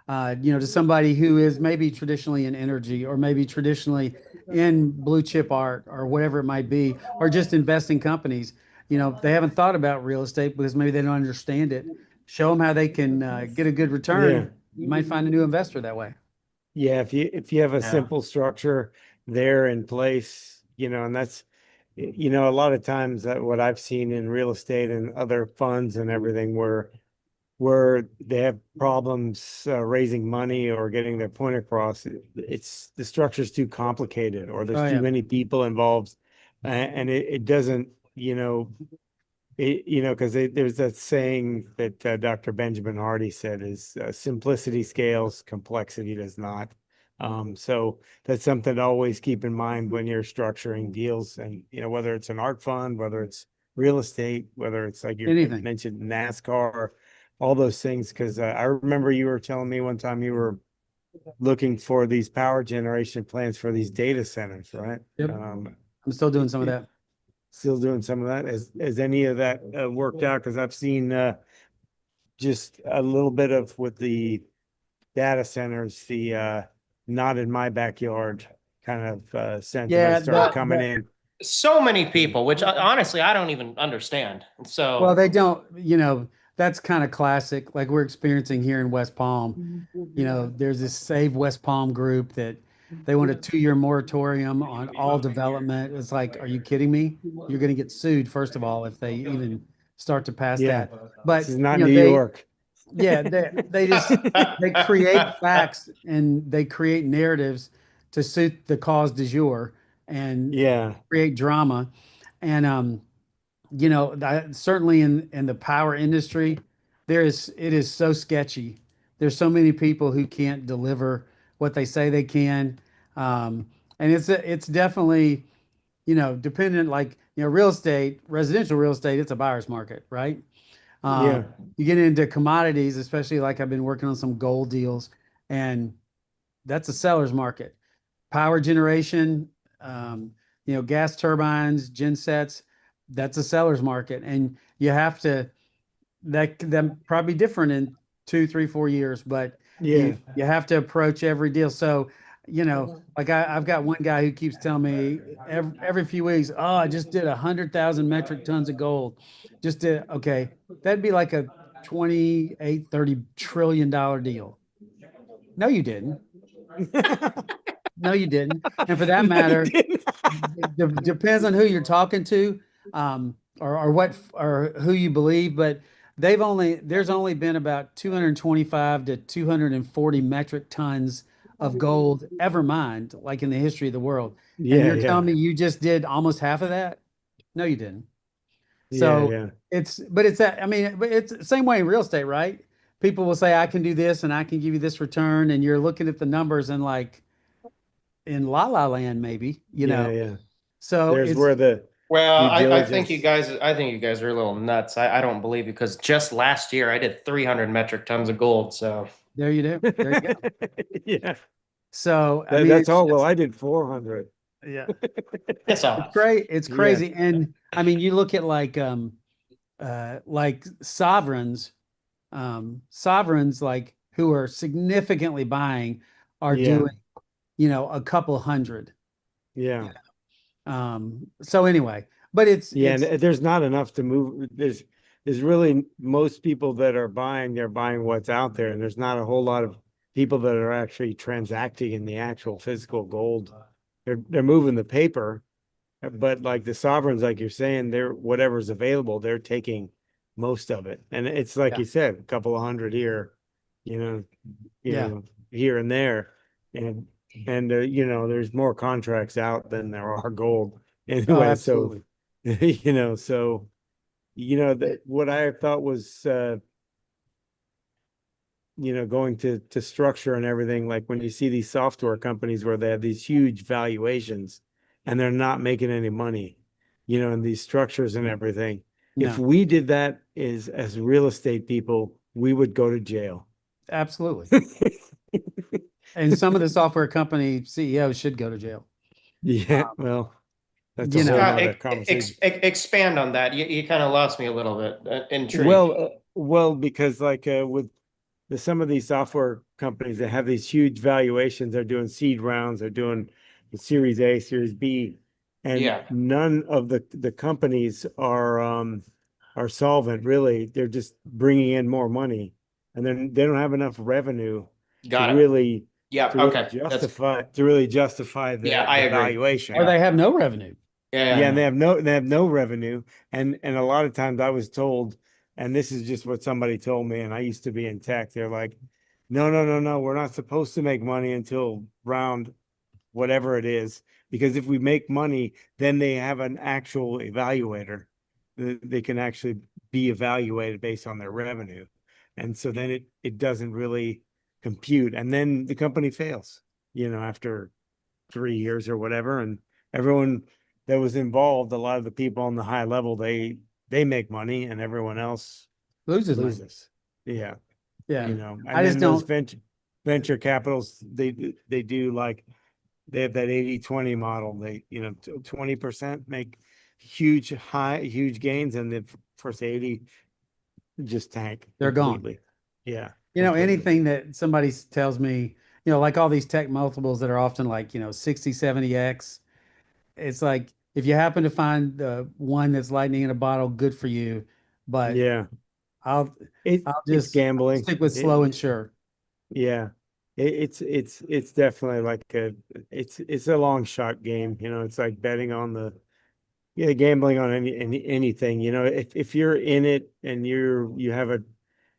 to somebody who is maybe traditionally in energy or maybe traditionally in blue chip art or whatever it might be, or just investing companies, they haven't thought about real estate because maybe they don't understand it. Show them how they can get a good yeah. return. You might find a new investor that way. Yeah, if you have a Yeah. simple structure there in place, and that's a lot of times that what I've seen in real estate and other funds and everything where they have problems raising money or getting their point across, it's the structure's too complicated or there's Oh too yeah. many people involved, and it doesn't, because there's that saying that Dr. Benjamin Hardy said is simplicity scales, complexity does not. So that's something to always keep in mind when you're structuring deals, and whether it's an art fund, whether it's real estate, whether it's like you Anything. mentioned NASCAR, all those things. Because I remember you were telling me one time you were looking for these power generation plans for these data centers, right? Yep. I'm still doing some of that. Still doing some of that. Has any of that worked out? Because I've seen just a little bit of with the data centers, the not in my backyard kind of sentiment Yeah, started coming in. So many people, which honestly I don't even understand. well, So they don't, that's kind of classic, like we're experiencing here in West Palm. There's this Save West Palm group that they want a 2-year moratorium on all development. It's like, are you kidding me? You're going to get sued, first of all, if they even start to pass Yeah, that. this But, is not New York. yeah, they create facts and they create narratives to suit the cause du jour and Yeah, create drama. And, certainly in the power industry, it is so sketchy. There's so many people who can't deliver what they say they can, and it's definitely dependent. Like real estate, residential real estate, it's a buyer's market, right? Um, yeah, you get into commodities, especially like I've been working on some gold deals, and that's a seller's market. Power generation, um, gas turbines, gensets, that's a seller's market. And you have to, them probably different in 2, 3, 4 years, but yeah, you have to approach every deal. So, like I've got one guy who keeps telling me every few weeks, oh, I just did 100,000 metric tons of gold. Just did, okay. That'd be like a 28, $30 trillion deal. No, you didn't. No, you didn't. And for that No, you matter, didn't. it depends on who you're talking to, or who you believe. But there's only been about 225 to 240 metric tons of gold ever mined, like in the history of the world. And Yeah, you're yeah, telling me you just did almost half of that? No, you didn't. yeah, So yeah, it's that, I mean, but it's the same way in real estate, right? People will say, I can do this and I can give you this return. And you're looking at the numbers and like in La La Land, maybe. yeah, yeah. So There's it's, where Well, due I think diligence. I think you guys are a little nuts. I don't believe you because just last year I did 300 metric tons of gold. So There you do. There you go. Yeah, So, I mean, that's it's all. Well, just, I did 400. yeah, it's all. it's great. It's Yeah, crazy. And I mean, you look at like sovereigns like who are significantly buying are yeah, doing, a couple hundred. yeah. So anyway, but Yeah, and it's there's not enough to move. There's really most people that are buying, they're buying what's out there, and there's not a whole lot of people that are actually transacting in the actual physical gold. They're moving the paper, but like the sovereigns, like you're saying, they're whatever's available, they're taking most of it. And it's like yeah, you said, a couple of hundred here, you know, yeah. here and there. And there's more contracts out than there are gold Oh, anyway. So absolutely. so that what I thought was going to structure and everything, like when you see these software companies where they have these huge valuations and they're not making any money, and these structures and everything. If No, we did that as real estate people, we would go to jail. absolutely. And some of the software company CEOs should go to jail. Yeah, well, that's a You whole know, Scott, nother conversation. expand on that. You kind of lost me a little bit. Intrigued. Well, because like with some of these software companies that have these huge valuations, they're doing seed rounds, they're doing the Series A, Series B, and Yeah. none of the companies are solvent really. They're just bringing in more money, and then they don't have enough revenue to Got it. really Yeah. to really Okay. That's justify yeah. the I agree. or valuation. they have no revenue. Yeah, Yeah. and they have no revenue, and a lot of times I was told, and this is just what somebody told me, and I used to be in tech. They're like, no, no, no, no, we're not supposed to make money until round whatever it is, because if we make money, then they have an actual evaluator. They can actually be evaluated based on their revenue, and so then it doesn't really compute, and then the company fails, after 3 years or whatever, and everyone that was involved, a lot of the people on the high level, they make money, and everyone else Loses money. loses. Yeah, Yeah. I and just then those don't. venture capitals, they do like they have that 80-20 model. They 20% make huge gains, and the first 80 just tank They're gone. completely. Yeah, completely. Anything that somebody tells me, like all these tech multiples that are often like, 60, 70x, it's like if you happen to find the one that's lightning in a bottle, good for you. But Yeah, I'll I'll gambling. stick with slow and sure. Yeah, it's definitely like it's a long shot game. It's like betting on gambling on anything. If you're in it and you have a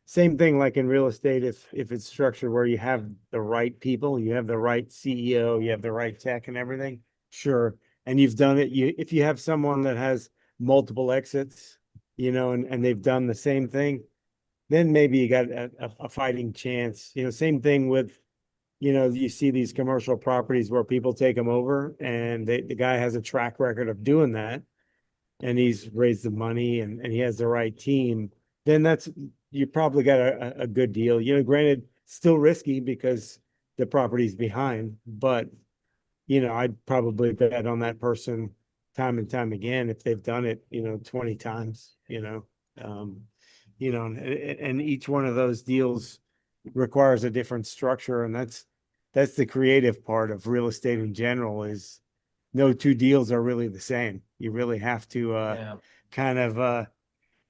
same thing like in real estate. If it's structured where you have the right people, you have the right CEO, you have the right tech and everything. Sure, and you've done it. If you have someone that has multiple exits, and they've done the same thing, then maybe you got a fighting chance. Same thing with, you see these commercial properties where people take them over and the guy has a track record of doing that and he's raised the money and he has the right team, then you probably got a good deal. Granted, still risky because the property's behind, but I'd probably bet on that person time and time again if they've done it, 20 times, um, and each one of those deals requires a different structure. And that's the creative part of real estate in general is no two deals are really the same. You really have to, Yeah. kind of,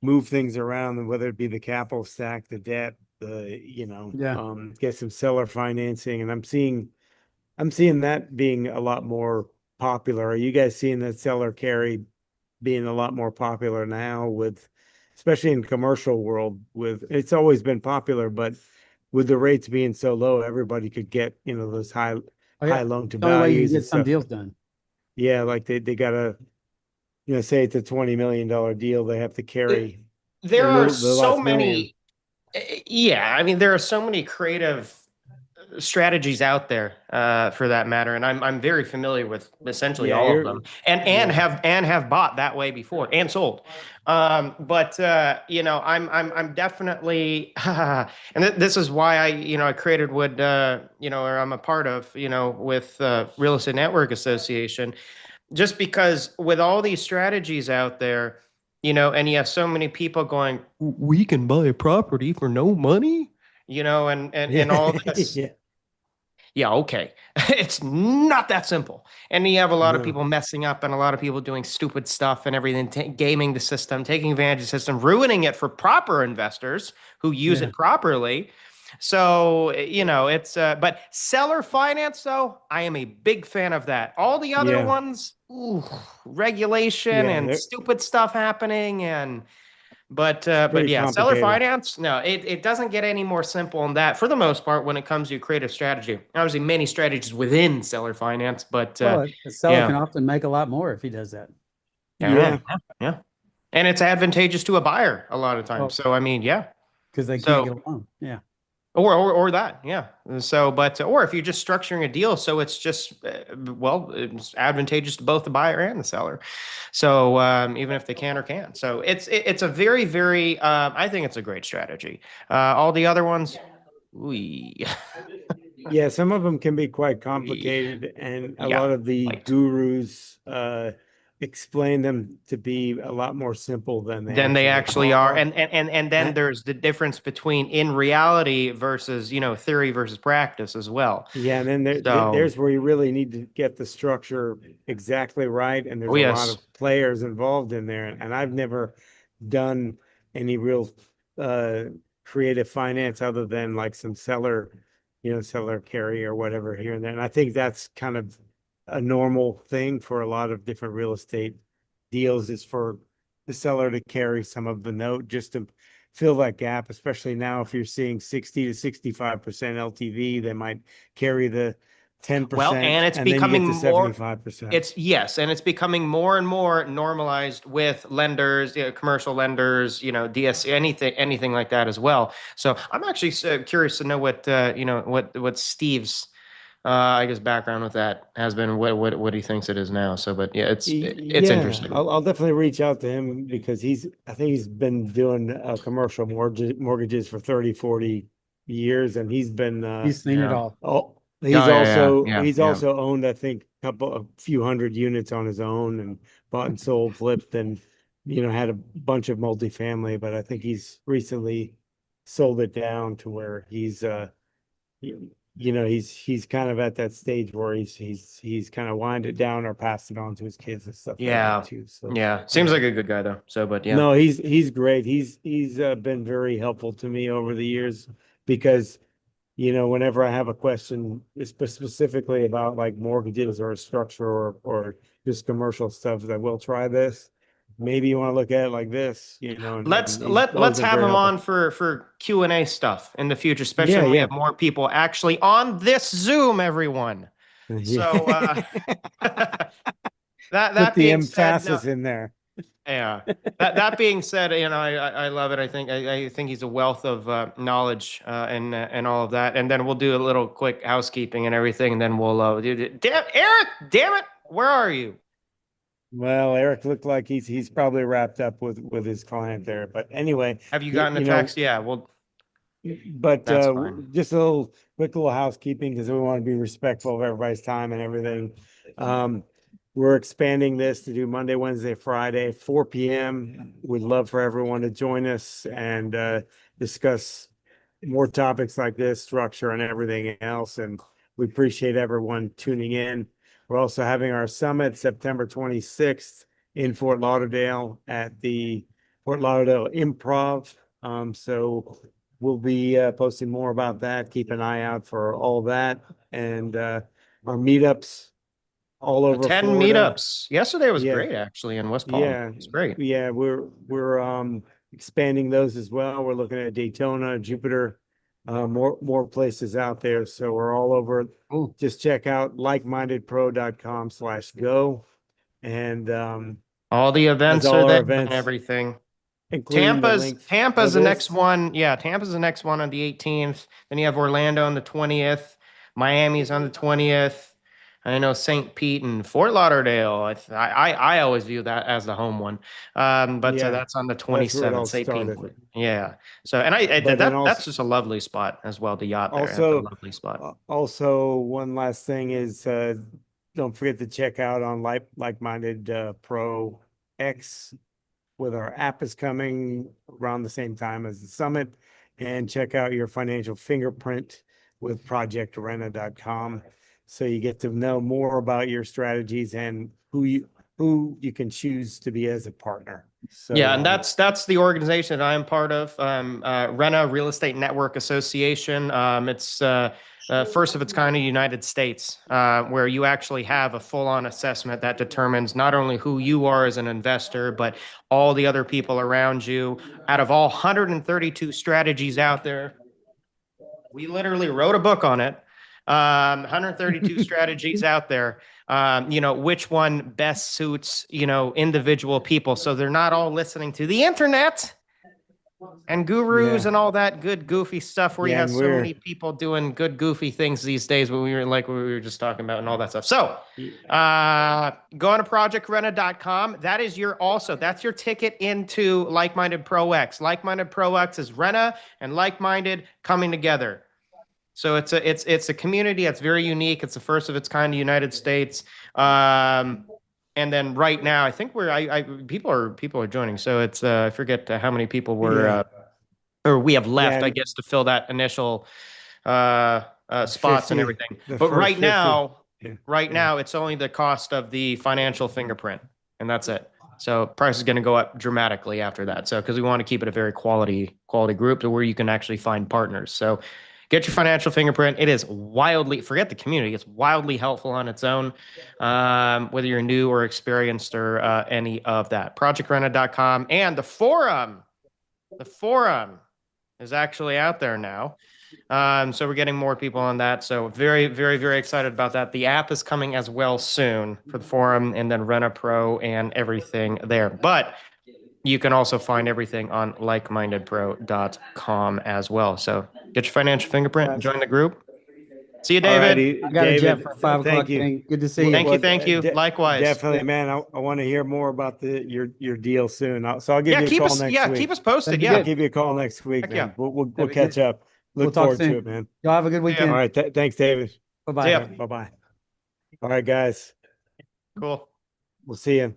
move things around, whether it be the capital stack, the debt, Yeah. get some seller financing. And I'm seeing that being a lot more popular. Are you guys seeing that seller carry being a lot more popular now especially in commercial world it's always been popular, but with the rates being so low, everybody could get, those high, Oh high yeah. loan to The only way you can values and get some stuff. deals done. Yeah. Like they gotta, say it's a $20 million deal, they have to carry There are the so last million. many. Yeah, I mean, there are so many creative strategies out there for that matter, and I'm very familiar with essentially Yeah, all of you're, them, and have bought that way before and sold. But you know, I'm definitely, and this is why I created what or I'm a part of, with Real Estate Network Association, just because with all these strategies out there, and you have so many people going, we can buy a property for no money, and all this. yeah, Yeah, okay. It's not that simple. And you have a lot of no, people messing up and a lot of people doing stupid stuff and everything, gaming the system, taking advantage of the system, ruining it for proper investors who use Yeah. it properly. So, but seller finance, though, I am a big fan of that. All the other yeah, ones, ooh, regulation yeah, and stupid stuff happening, it's but pretty yeah, seller complicated. finance, no, it doesn't get any more simple than that for the most part when it comes to creative strategy. Obviously, many strategies within seller finance, but Well, the seller yeah, can often make a lot more if he does that. yeah, Yeah, yeah, and it's advantageous to a buyer a lot of times. Well, So I mean, yeah, because they can't so get along. Yeah. or that, yeah. So, but or if you're just structuring a deal, so it's just it's advantageous to both the buyer and the seller. So even if they can or can't, so it's a very very I think it's a great strategy. All the other ones, we yeah, some of them can be quite complicated, and a yeah, lot of the like gurus explain them to be a lot more simple than they than they actually actually are, are. and then And, there's the difference between in reality versus theory versus practice as well. yeah, and then So there's where you really need to get the structure exactly right, and oh there's a lot yes. of players involved in there, and I've never done any real uh creative finance other than like some seller carry or whatever here and there. And I think that's kind of a normal thing for a lot of different real estate deals, is for the seller to carry some of the note just to fill that gap, especially now if you're seeing 60 to 65% LTV, they might carry the Well, 10% and it's and then you get becoming to more 75%. Yes, and it's becoming more and more normalized with lenders, commercial lenders, DS, anything like that as well. So I'm actually curious to know what Steve's, I guess, background with that has been, what he thinks it is now. So, but yeah, it's Yeah, interesting. I'll definitely reach out to him because I think he's been doing commercial mortgages for 30, 40 years, and he's been He's seen it Yeah. all. oh, Yeah, yeah, yeah, yeah, he's yeah. also owned, I think, a few hundred units on his own, and bought and sold, flipped, and had a bunch of multifamily, but I think he's recently sold it down to where he's kind of at that stage where he's kind of wind it down or passed it on to his kids and stuff like that Yeah, too. So yeah. Seems yeah. like a good guy though. So, but yeah. No, he's great. He's been very helpful to me over the years because whenever I have a question specifically about like mortgages or structure or just commercial stuff, I will try this. Maybe you want to look at it like this, Let's and he's always let's been have very him helpful. on for Q&A stuff in the future, especially Yeah, when we yeah. have more people actually on this Zoom, everyone. So Yeah. that Put that the being said, no, emphasis in there. yeah. That being said, I love it. I think he's a wealth of knowledge and all of that. And then we'll do a little quick housekeeping and everything, and then we'll damn Eric, damn it, where are you? Well, Eric looked like he's probably wrapped up with his client there. But anyway, Have you you, gotten the you know, text? Yeah, well, but that's fine. just a little quick little housekeeping because we want to be respectful of everybody's time and everything. Um, we're expanding this to do Monday, Wednesday, Friday, 4 p.m. We'd love for everyone to join us and discuss more topics like this, structure and everything else. And we appreciate everyone tuning in. We're also having our summit September 26th in Fort Lauderdale at the Fort Lauderdale Improv. So we'll be posting more about that. Keep an eye out for all that. And our meetups all over 10 Florida. meetups. Yesterday was Yeah, great, actually, in West Palm. yeah, It's great. yeah. We're expanding those as well. We're looking at Daytona, Jupiter, more places out there. So we're all over. Ooh. Just check out likemindedpro.com/go. And All the as events are all our there and events, everything. including the Tampa's links for Tampa's the next this. one. Yeah, Tampa's the next one on the 18th. Then you have Orlando on the 20th. Miami's on the 20th. I know St. Pete and Fort Lauderdale. I always view that as the home one. But Yeah, that's on the that's where it all 27th, St. Pete. started. Yeah. So, and But then that's just a lovely spot as well. The yacht there. That's a also, lovely spot. also one last thing is, don't forget to check out on Likeminded Pro X, with our app is coming around the same time as the summit, and check out your financial fingerprint with projectrena.com. So you get to know more about your strategies and who you can choose to be as a partner. So Yeah, and that's the organization that I'm part of, Rena Real Estate Network Association. It's first of its kind in the United States, where you actually have a full-on assessment that determines not only who you are as an investor, but all the other people around you. Out of all 132 strategies out there, we literally wrote a book on it. 132 strategies out there. Which one best suits, individual people. So they're not all listening to the internet and gurus Yeah. and all that good goofy stuff where you Yeah, have and so many people doing good goofy things these days when we were just talking about and all that stuff. So go on to projectrena.com. That's your ticket into Like-Minded Pro X. Like-Minded Pro X is Rena and Like-Minded coming together. So it's a community that's very unique. It's the first of its kind in the United States. And then right now, I think people are joining. So it's I forget how many people or we have left, Yeah, I guess, to fill that initial spots 50, and everything. the But first 50. Yeah. right now, it's only the cost of the financial fingerprint, and that's it. So price is going to go up dramatically after that. So because we want to keep it a very quality group to where you can actually find partners. So get your financial fingerprint. It is forget the community. It's wildly helpful on its own, whether you're new or experienced or any of that. Projectrena.com and the forum. The forum is actually out there now. So we're getting more people on that. So very, very, very excited about that. The app is coming as well soon for the forum, and then Rena Pro and everything there. But you can also find everything on likemindedpro.com as well. So get your financial fingerprint, join the group. See you, David. Alrighty, I got a jet David, for 5 o'clock thank you. thing. Good to see you. Thank you. Likewise. Definitely, man. I want to hear more about your deal soon. So I'll give you a call next week. Keep us posted. That'd be Yeah. I'll give you a call next week, Heck man. yeah. We'll That'd be catch good. up. We'll Look talk forward to soon. it, man. Y'all have a good weekend. All right. Thanks, David. Bye-bye. See ya. Bye-bye. All right, guys. Cool. We'll see you.